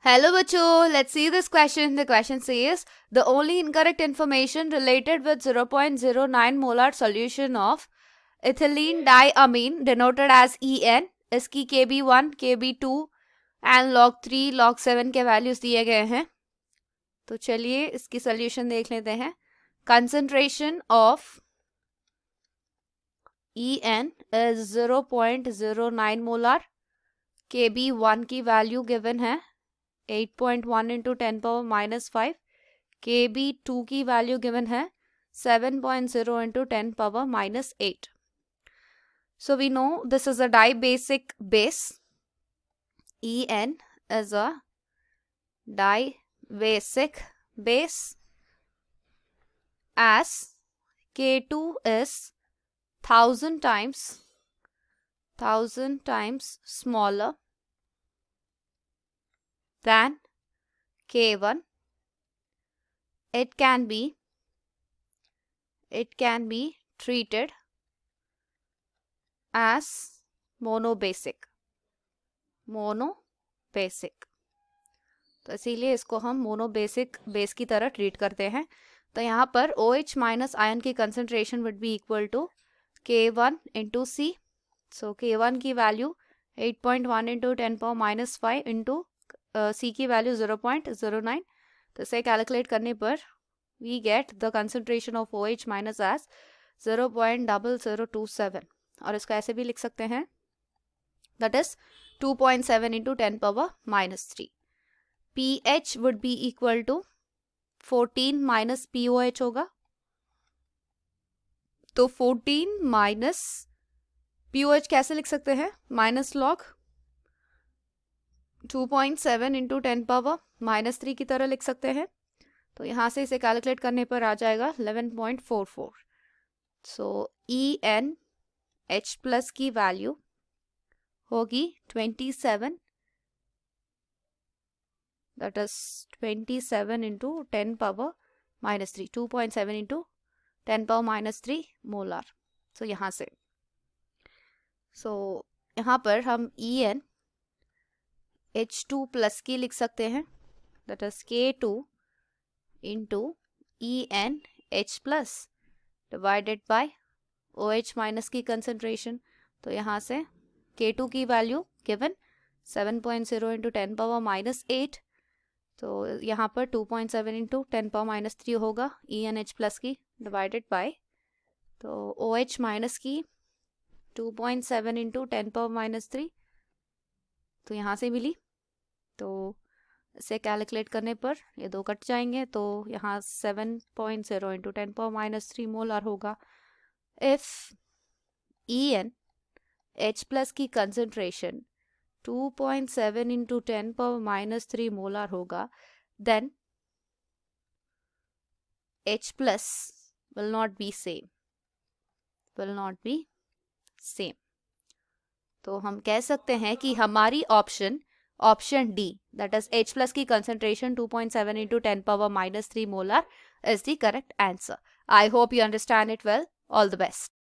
Hello bachcho, let's see this question. The question says the only incorrect information related with 0.09 molar solution of ethylene diamine denoted as En इसकी Kb1, Kb2 and log 3, log 7 के values दिए गए हैं. तो चलिए इसकी solution देख लेते हैं. Concentration of En is 0.09 molar. Kb1 की वैल्यू गिवन है 8.1 into 10 power minus 5. Kb2 की वैल्यू गिवन है 7.0 into 10 power minus 8. So we know this is a dibasic base. En is a dibasic base as K2 is 1000 times smaller than K1. It can be treated as monobasic. तो इसीलिए इसको हम monobasic base की तरह treat करते हैं. तो यहाँ पर OH माइनस आयन की concentration would be equal to K1 into C. So K1 की value 8.1 into 10 power minus 5 into C की वैल्यू 0.09. तो इसे कैलकुलेट करने पर we get the concentration of OH minus as 0.0027. और इसको ऐसे भी लिख सकते हैं, that is 2.7 into 10 power minus 3. pH would be equal to 14 minus POH होगा. तो 14 माइनस POH कैसे लिख सकते हैं? Minus log 2.7 into 10 power minus 3 की तरह लिख सकते हैं. तो यहाँ से इसे कैलकुलेट करने पर आ जाएगा 11.44. सो EnH प्लस की वैल्यू होगी 27, that is 27 into 10 power minus 3, 2.7 into 10 power minus 3 molar. So यहाँ से यहाँ पर हम EnH2 प्लस की लिख सकते हैं, that is K2 into EnH plus divided by OH minus की कंसंट्रेशन. तो यहाँ से K2 की value given 7.0 into 10 power minus 8. तो यहाँ पर 2.7 इंटू 10 पावर माइनस 3 होगा EnH प्लस की डिवाइडेड बाय, तो OH माइनस की 2.7 इंटू 10 पावर माइनस 3. तो यहाँ से मिली. तो इसे कैलकुलेट करने पर ये दो कट जाएंगे, तो यहाँ 7.0 इंटू 10 पावर माइनस 3 मोलार होगा. इफ EnH प्लस की concentration 2.7 into 10 power minus 3 molar होगा, then H plus will not be same. तो हम कह सकते हैं कि हमारी option D, that is H plus की concentration 2.7 into 10 power minus 3 molar is the correct answer. I hope you understand it well. All the best.